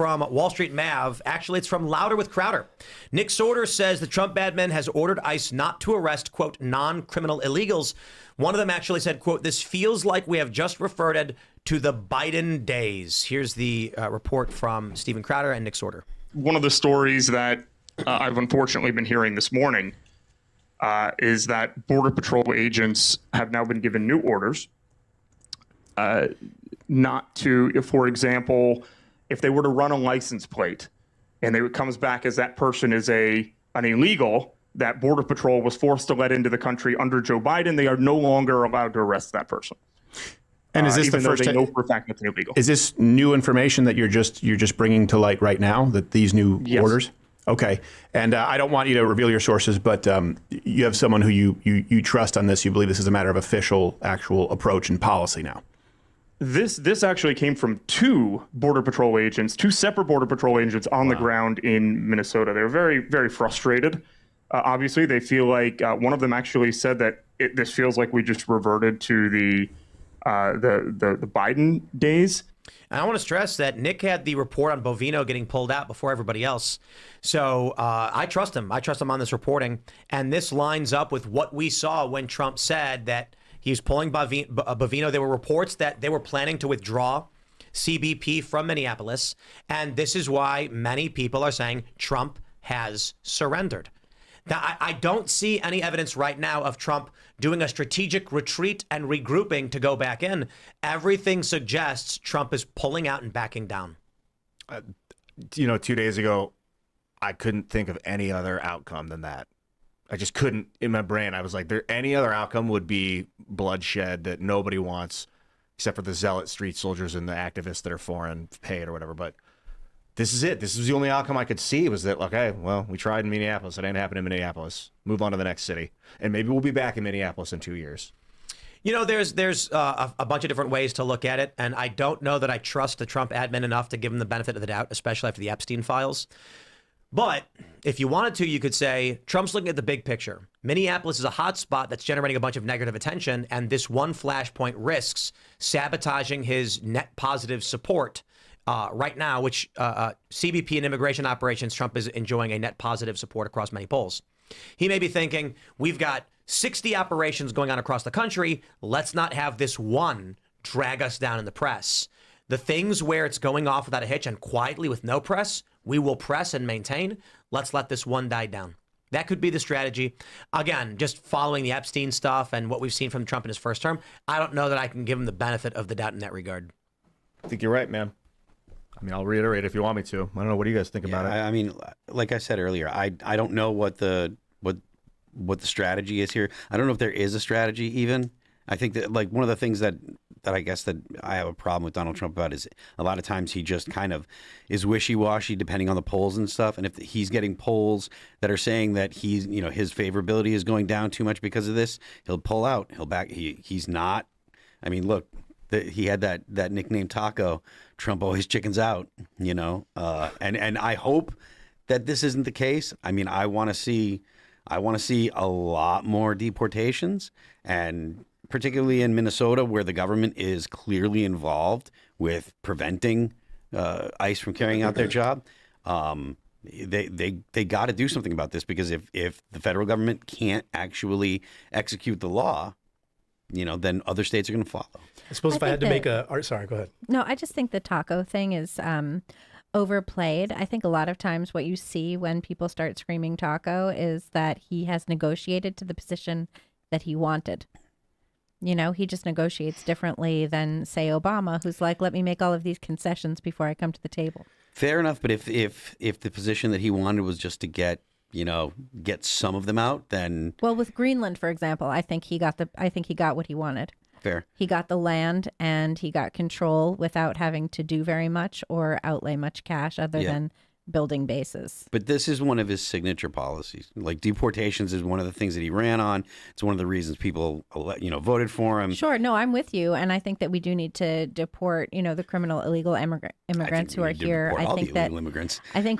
from Wall Street Mav. Actually, it's from Louder with Crowder. Nick Sorter says the Trump admin has ordered ICE not to arrest, quote, non-criminal illegals. One of them actually said, quote, this feels like we have just reverted to the Biden days. Here's the report from Stephen Crowder and Nick Sorter. One of the stories that I've unfortunately been hearing this morning is that Border Patrol agents have now been given new orders not to, if, for example, if they were to run a license plate and it comes back as that person is an illegal that Border Patrol was forced to let into the country under Joe Biden, they are no longer allowed to arrest that person. And is this even the first though they know for a fact that they're illegal? Is this new information that you're just bringing to light right now, that these new orders? Okay. And I don't want you to reveal your sources, but you have someone who you trust on this. You believe this is a matter of official, actual approach and policy now. This actually came from two separate Border Patrol agents on the ground in Minnesota. They're very, very frustrated. Obviously, they feel like one of them actually said that this feels like we just reverted to the Biden days. And I want to stress that Nick had the report on Bovino getting pulled out before everybody else. So I trust him. I trust him on this reporting. And this lines up with what we saw when Trump said that he was pulling Bovino. There were reports that they were planning to withdraw CBP from Minneapolis. And this is why many people are saying Trump has surrendered. Now, I don't see any evidence right now of Trump doing a strategic retreat and regrouping to go back in. Everything suggests Trump is pulling out and backing down. 2 days ago, I couldn't think of any other outcome than that. I just couldn't in my brain. I was like, any other outcome would be bloodshed that nobody wants, except for the zealot street soldiers and the activists that are foreign paid or whatever. But this is it. This was the only outcome I could see, was that, okay, well, we tried in Minneapolis. It ain't happening in Minneapolis. Move on to the next city. And maybe we'll be back in Minneapolis in 2 years. You know, there's a bunch of different ways to look at it. And I don't know that I trust the Trump admin enough to give him the benefit of the doubt, especially after the Epstein files. But if you wanted to, you could say Trump's looking at the big picture. Minneapolis is a hot spot that's generating a bunch of negative attention. And this one flashpoint risks sabotaging his net positive support right now, which CBP and immigration operations, Trump is enjoying a net positive support across many polls. He may be thinking, we've got 60 operations going on across the country. Let's not have this one drag us down in the press. The things where it's going off without a hitch and quietly with no press, we will press and maintain. Let's let this one die down. That could be the strategy. Again, just following the Epstein stuff and what we've seen from Trump in his first term, I don't know that I can give him the benefit of the doubt in that regard. I think you're right, man. I mean, I'll reiterate if you want me to. I don't know. What do you guys think about it? I mean, like I said earlier, I don't know what the strategy is here. I don't know if there is a strategy even. I think that, like, one of the things that I guess that I have a problem with Donald Trump about is a lot of times he just kind of is wishy-washy depending on the polls and stuff. And if he's getting polls that are saying that he's, his favorability is going down too much because of this, he'll pull out. He'll back. He's not. I mean, look, he had that nickname Taco. Trump always chickens out, and I hope that this isn't the case. I mean, I want to see a lot more deportations, and particularly in Minnesota, where the government is clearly involved with preventing ICE from carrying out their job. They got to do something about this, because if the federal government can't actually execute the law, then other states are going to follow. I suppose if I had to make sorry, go ahead. No, I just think the taco thing is overplayed. I think a lot of times what you see when people start screaming taco is that he has negotiated to the position that he wanted. He just negotiates differently than, say, Obama, who's like, let me make all of these concessions before I come to the table. Fair enough, but if the position that he wanted was just to get some of them out, then... Well, with Greenland, for example, I think he got what he wanted. Fair. He got the land and he got control without having to do very much or outlay much cash other than building bases. But this is one of his signature policies. Like, deportations is one of the things that he ran on. It's one of the reasons people, voted for him. Sure. No, I'm with you. And I think that we do need to deport, the criminal illegal immigrants who are here. I think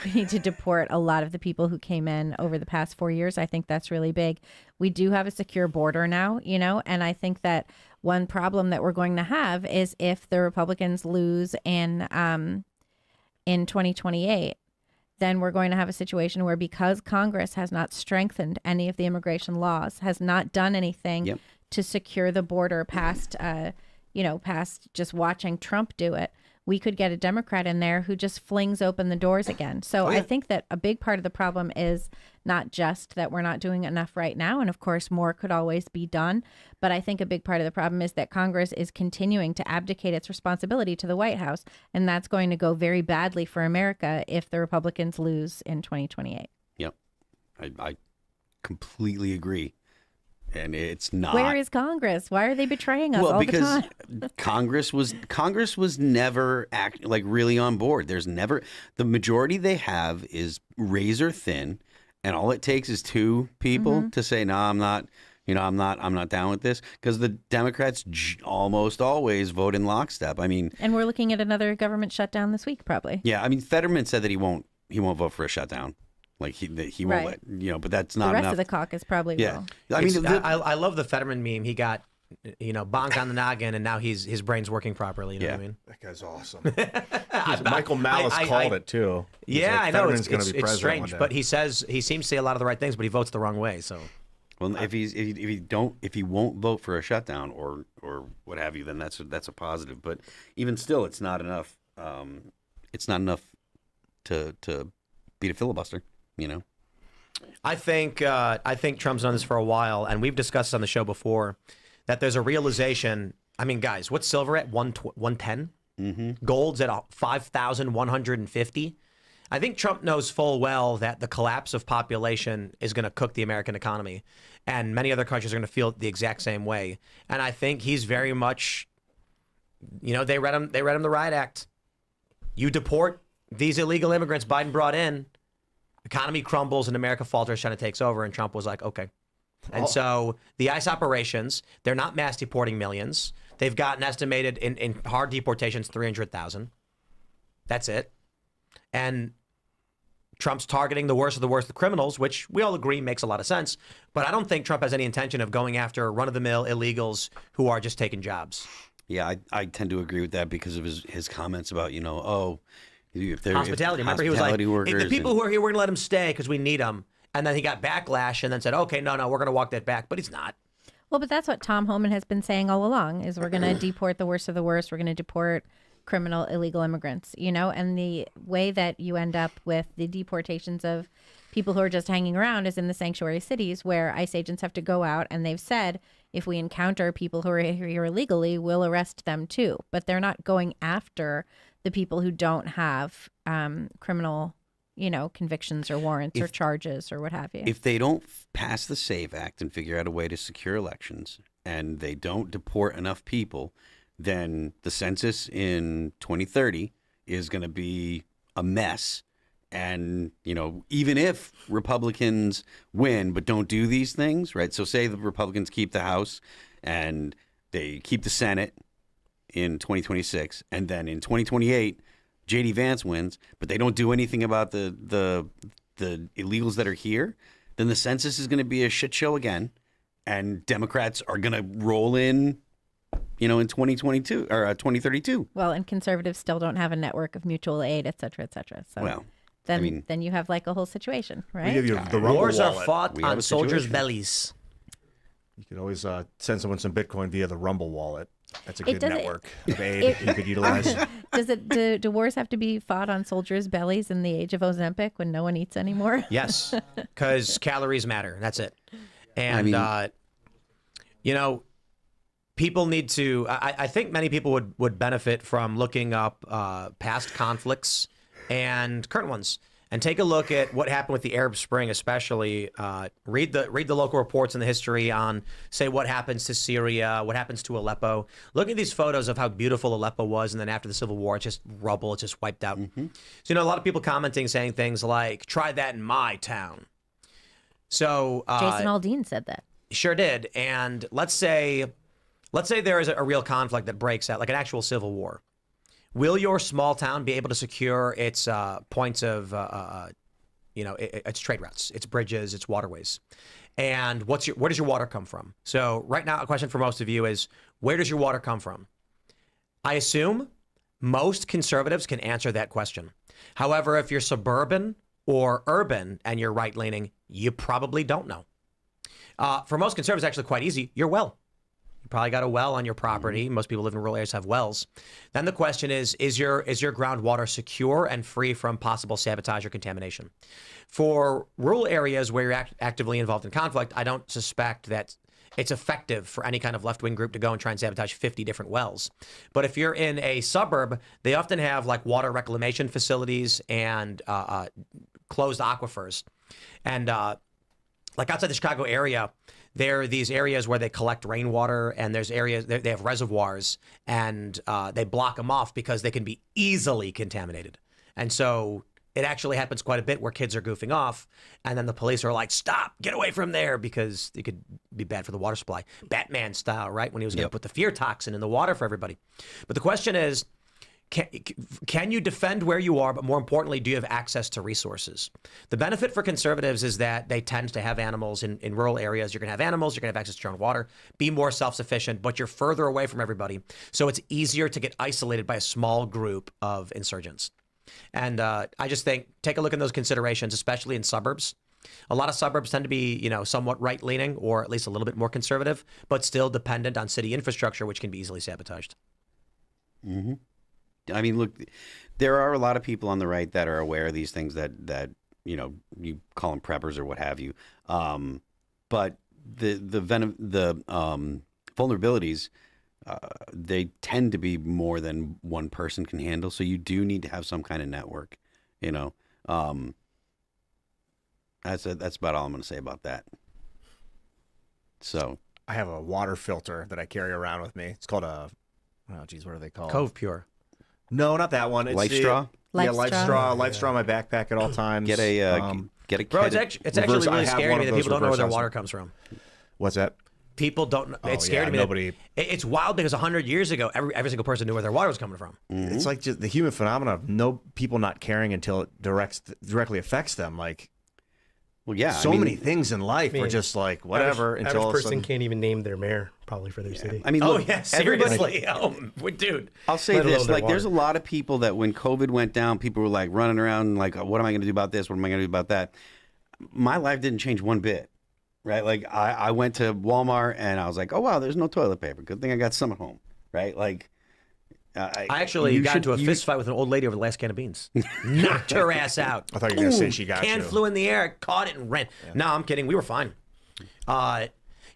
we need to deport a lot of the people who came in over the past 4 years. I think that's really big. We do have a secure border now, and I think that one problem that we're going to have is if the Republicans lose in in 2028, then we're going to have a situation where, because Congress has not strengthened any of the immigration laws, has not done anything to secure the border past just watching Trump do it, we could get a Democrat in there who just flings open the doors again. So I think that a big part of the problem is not just that we're not doing enough right now, and of course more could always be done, but I think a big part of the problem is that Congress is continuing to abdicate its responsibility to the White House, and that's going to go very badly for America if the Republicans lose in 2028. Yep. I completely agree. And it's not. Where is Congress? Why are they betraying us all the time? Congress was never really on board. There's never, the majority they have is razor thin, and all it takes is two people to say, "No, I'm not. I'm not down with this." Because the Democrats almost always vote in lockstep. I mean, and we're looking at another government shutdown this week, probably. Yeah, I mean, Fetterman said that he won't vote for a shutdown. Like he won't let, but that's not enough. The rest of the caucus probably will. I mean, I love the Fetterman meme. He got, bonked on the noggin, and now his brain's working properly. You know what I mean? That guy's awesome. Michael Malice called it too. Yeah, like, I know. it's strange, but he seems to say a lot of the right things, but he votes the wrong way. So, well, if he won't vote for a shutdown or what have you, then that's a positive. But even still, it's not enough. It's not enough to beat a filibuster. I think Trump's done this for a while, and we've discussed on the show before that there's a realization. I mean, guys, what's silver at 110? Gold's at 5,150. I think Trump knows full well that the collapse of population is going to cook the American economy, and many other countries are going to feel it the exact same way. And I think he's very much, they read him the Riot Act. You deport these illegal immigrants Biden brought in, economy crumbles and America falters, China takes over, and Trump was like, okay. And so the ICE operations, they're not mass deporting millions. They've gotten estimated in hard deportations 300,000. That's it. And Trump's targeting the worst of the worst of criminals, which we all agree makes a lot of sense. But I don't think Trump has any intention of going after run-of-the-mill illegals who are just taking jobs. Yeah, I tend to agree with that because of his comments about, if hospitality. Remember, he was like, hey, the people who are here, we're going to let them stay because we need them. And then he got backlash and then said, okay, no, we're going to walk that back. But he's not. Well, but that's what Tom Homan has been saying all along, is we're going to deport the worst of the worst. We're going to deport criminal illegal immigrants, and the way that you end up with the deportations of people who are just hanging around is in the sanctuary cities, where ICE agents have to go out, and they've said, if we encounter people who are here illegally, we'll arrest them too. But they're not going after the people who don't have criminal, convictions or warrants or charges or what have you. If they don't pass the SAVE Act and figure out a way to secure elections, and they don't deport enough people, then the census in 2030 is going to be a mess. And, even if Republicans win but don't do these things, right? So say the Republicans keep the House and they keep the Senate in 2026, and then in 2028, J.D. Vance wins, but they don't do anything about the illegals that are here, then the census is going to be a shit show again, and Democrats are going to roll in, in 2022 or 2032. Well, and conservatives still don't have a network of mutual aid, et cetera, et cetera. So then you have like a whole situation, right? The Wars wallet. are fought on soldiers' bellies. You can always send someone some Bitcoin via the Rumble wallet. That's a good network of aid you could utilize. Do wars have to be fought on soldiers' bellies in the age of Ozempic when no one eats anymore? Yes, because calories matter. That's it. And, people need to, I think many people would benefit from looking up past conflicts and current ones. And take a look at what happened with the Arab Spring, especially. Read the local reports and the history on, say, what happens to Syria, what happens to Aleppo. Look at these photos of how beautiful Aleppo was, and then after the Civil War, it's just rubble, it's just wiped out. So, a lot of people commenting, saying things like, try that in my town. So Jason Aldean said that. Sure did. And let's say there is a real conflict that breaks out, like an actual civil war. Will your small town be able to secure its points of, its trade routes, its bridges, its waterways? And where does your water come from? So right now, a question for most of you is, where does your water come from? I assume most conservatives can answer that question. However, if you're suburban or urban and you're right-leaning, you probably don't know. For most conservatives, actually quite easy. You're well. You probably got a well on your property. Most people live in rural areas have wells. Then the question is your groundwater secure and free from possible sabotage or contamination? For rural areas where you're actively involved in conflict, I don't suspect that it's effective for any kind of left-wing group to go and try and sabotage 50 different wells. But if you're in a suburb, they often have like water reclamation facilities and closed aquifers. And like outside the Chicago area, there are these areas where they collect rainwater, and there's areas, they have reservoirs, and they block them off because they can be easily contaminated. And so it actually happens quite a bit where kids are goofing off, and then the police are like, stop, get away from there, because it could be bad for the water supply. Batman style, right? When he was going to put the fear toxin in the water for everybody. But the question is, can you defend where you are, but more importantly, do you have access to resources? The benefit for conservatives is that they tend to have animals in rural areas. You're going to have animals, you're going to have access to your own water, be more self-sufficient, but you're further away from everybody. So it's easier to get isolated by a small group of insurgents. And I just think, take a look at those considerations, especially in suburbs. A lot of suburbs tend to be, somewhat right-leaning or at least a little bit more conservative, but still dependent on city infrastructure, which can be easily sabotaged. Mm-hmm. I mean, look, there are a lot of people on the right that are aware of these things that you call them preppers or what have you. But the vulnerabilities, they tend to be more than one person can handle. So you do need to have some kind of network, That's about all I'm going to say about that. So I have a water filter that I carry around with me. It's called what are they called? Cove Pure. No, not that one. It's Life Straw? Life Straw in my backpack at all times. Get a Bro, it's actually really scary to me that people don't know where their water comes from. What's that? People don't know. It's scary to me. Nobody. It's wild because 100 years ago, every single person knew where their water was coming from. Mm-hmm. It's like just the human phenomenon of people not caring until it directly affects them. Like, well, yeah, many things in life are just like whatever. Average person can't even name their mayor probably for their city. I mean, look, seriously, dude. I'll say this: like, there's a lot of people that when COVID went down, people were like running around, like, what am I going to do about this? What am I going to do about that? My life didn't change one bit, right? Like, I went to Walmart and I was like, oh wow, there's no toilet paper. Good thing I got some at home, right? Like. I actually got into a fist fight with an old lady over the last can of beans. Knocked her ass out. I thought you were going to say she got can you. Flew in the air, caught it, and ran. Yeah. No, I'm kidding. We were fine.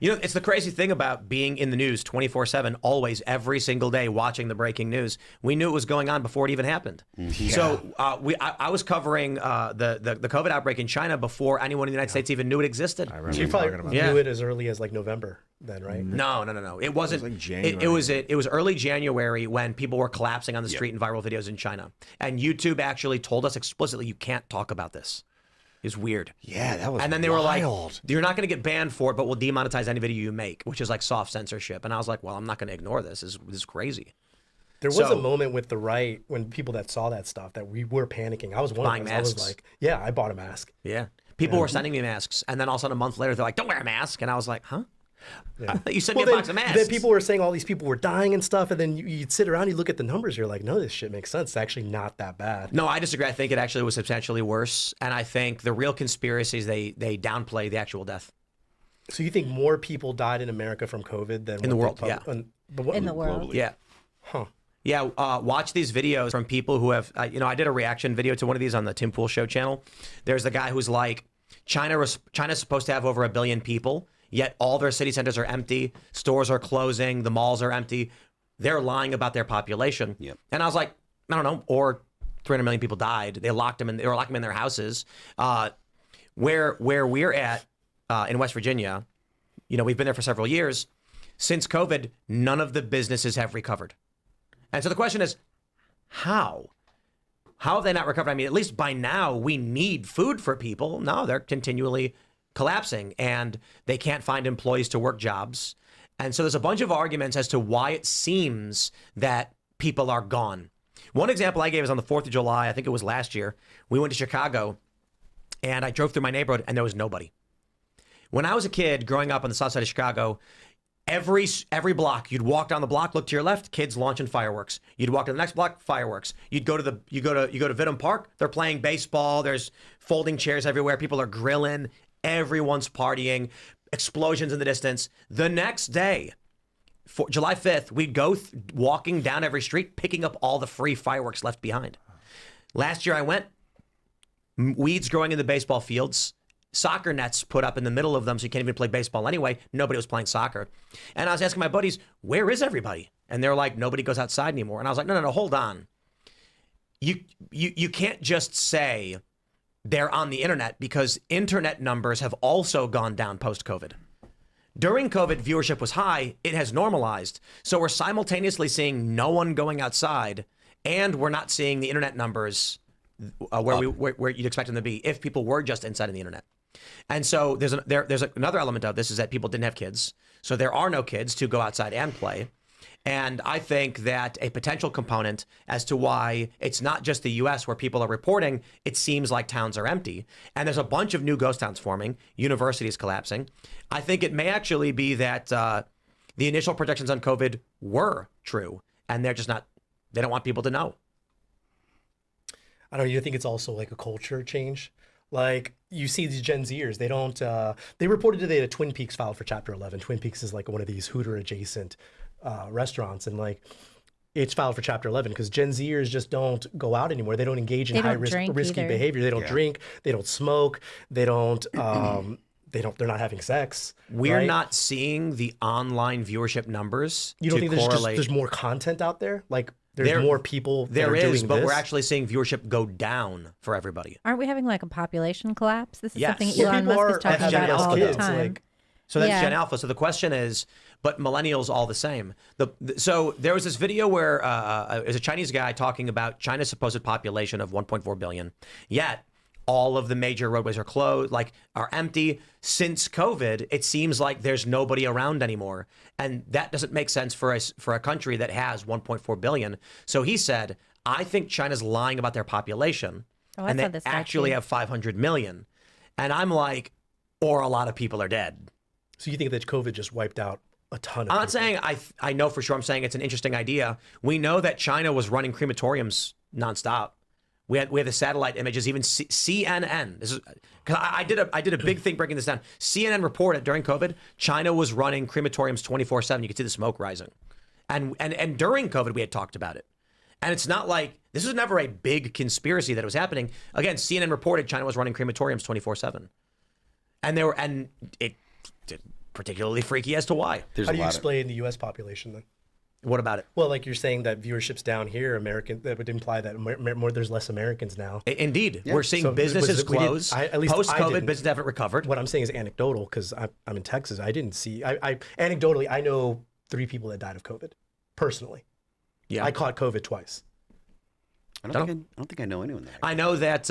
It's the crazy thing about being in the news 24/7, always, every single day, watching the breaking news. We knew it was going on before it even happened. Mm-hmm. So I was covering the COVID outbreak in China before anyone in the United States even knew it existed. So you probably knew it as early as like November then, right? No. It wasn't. It was like January. It was early January when people were collapsing on the street in viral videos in China. And YouTube actually told us explicitly, you can't talk about this. It's weird. Yeah, that was And then they wild. were like, you're not going to get banned for it, but we'll demonetize any video you make, which is like soft censorship. And I was like, well, I'm not going to ignore this. This is crazy. There was a moment with the right when people that saw that stuff that we were panicking. I was one of them. I was like, yeah, I bought a mask. Yeah. People were sending me masks. And then all of a sudden a month later, they're like, don't wear a mask. And I was like, huh? Yeah. You sent me a box of masks. Then people were saying all these people were dying and stuff, and then you'd sit around, you look at the numbers, you're like, no, this shit makes sense. It's actually not that bad. No, I disagree. I think it actually was substantially worse, and I think the real conspiracies, they downplay the actual death. So you think more people died in America from COVID than in the world? Yeah, in the world. Yeah. Huh. Yeah, watch these videos from people who have, I did a reaction video to one of these on the Tim Pool Show channel. There's the guy who's like, China's supposed to have over 1 billion people. Yet all their city centers are empty, stores are closing, the malls are empty. They're lying about their population. Yep. And I was like, I don't know, or 300 million people died. They were locking them in their houses. Where we're at in West Virginia, we've been there for several years. Since COVID, none of the businesses have recovered. And so the question is, how? How have they not recovered? I mean, at least by now we need food for people. No, they're continually collapsing, and they can't find employees to work jobs. And so there's a bunch of arguments as to why it seems that people are gone. One example I gave is on the 4th of July, I think it was last year, we went to Chicago, and I drove through my neighborhood, and there was nobody. When I was a kid growing up on the south side of Chicago, Every block, you'd walk down the block, look to your left, kids launching fireworks. You'd walk to the next block, fireworks. You go to Vidham Park, they're playing baseball. There's folding chairs everywhere. People are grilling. Everyone's partying. Explosions in the distance. The next day, for July 5th, we'd go walking down every street, picking up all the free fireworks left behind. Last year I went, weeds growing in the baseball fields. Soccer nets put up in the middle of them, so you can't even play baseball anyway. Nobody was playing soccer. And I was asking my buddies, where is everybody? And they're like, nobody goes outside anymore. And I was like, no, hold on. You can't just say they're on the internet, because internet numbers have also gone down post-COVID. During COVID, viewership was high. It has normalized. So we're simultaneously seeing no one going outside, and we're not seeing the internet numbers where you'd expect them to be if people were just inside of the internet. And so there's another element of this is that people didn't have kids. So there are no kids to go outside and play. And I think that a potential component as to why it's not just the U.S. where people are reporting, it seems like towns are empty. And there's a bunch of new ghost towns forming, universities collapsing. I think it may actually be that the initial projections on COVID were true, and they're just not, they don't want people to know. I don't know. You think it's also like a culture change? Like you see these Gen Zers, they don't, they reported today that Twin Peaks filed for Chapter 11. Twin Peaks is like one of these Hooter adjacent restaurants. And like it's filed for Chapter 11 because Gen Zers just don't go out anymore. They don't engage in high risky behavior. They don't drink. They don't smoke. They don't, they're not having sex. We're right? not seeing the online viewership numbers. You don't think there's more content out there? Like, there's more people that are doing this. But we're actually seeing viewership go down for everybody. Aren't we having like a population collapse? This is something Well, Elon people Musk is talking about all the time. So that's Gen Alpha. So the question is, but millennials all the same. So there was this video where it was a Chinese guy talking about China's supposed population of 1.4 billion. Yet all of the major roadways are closed, like are empty. Since COVID, it seems like there's nobody around anymore. And that doesn't make sense for a country that has 1.4 billion. So he said, I think China's lying about their population. And they actually have 500 million. And I'm like, or a lot of people are dead. So you think that COVID just wiped out a ton of I'm people? not saying I know for sure. I'm saying it's an interesting idea. We know that China was running crematoriums nonstop. We had the satellite images, even CNN. This is because I did a big thing breaking this down. CNN reported during COVID, China was running crematoriums 24/7. You could see the smoke rising, and during COVID we had talked about it. And it's not like this was never a big conspiracy that was happening. Again, CNN reported China was running crematoriums 24/7, and it particularly freaky as to why. How do you explain the U.S. population then? What about it? Well, like you're saying that viewership's down here, that would imply that there's less Americans now. Indeed. We're seeing businesses close. Post-COVID, businesses haven't recovered. What I'm saying is anecdotal because I'm in Texas. I didn't see, anecdotally, I know 3 people that died of COVID, personally. Yeah. I caught COVID twice. I don't think I know anyone there. I know that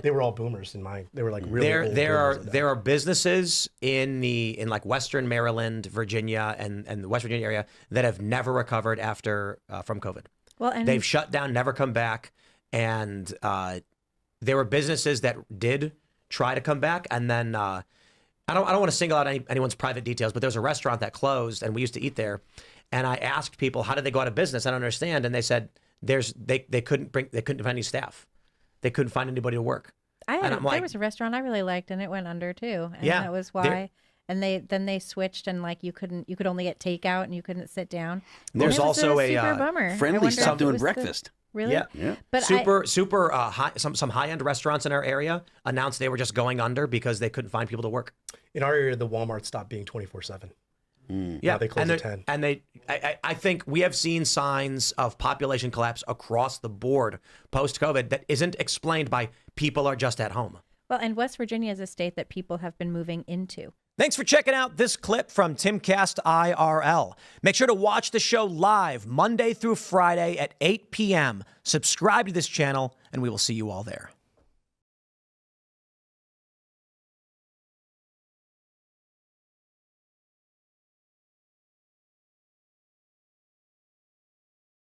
they were all boomers they were like really old. There are businesses in like Western Maryland, Virginia, and the West Virginia area that have never recovered from COVID. Well, and they've shut down, never come back, and there were businesses that did try to come back, and then I don't want to single out anyone's private details, but there was a restaurant that closed, and we used to eat there, and I asked people, how did they go out of business? I don't understand, and they said they couldn't find any staff. They couldn't find anybody to work. There was a restaurant I really liked and it went under too. And that was why. And they switched and like you could only get takeout and you couldn't sit down. There's also a super bummer. Friendly stopped doing breakfast. Really? Yeah. But super high, some high-end restaurants in our area announced they were just going under because they couldn't find people to work. In our area, the Walmart stopped being 24/7. Yeah, they closed at 10. And I think we have seen signs of population collapse across the board post-COVID that isn't explained by people are just at home. Well, and West Virginia is a state that people have been moving into. Thanks for checking out this clip from Timcast IRL. Make sure to watch the show live Monday through Friday at 8 p.m. Subscribe to this channel, and we will see you all there.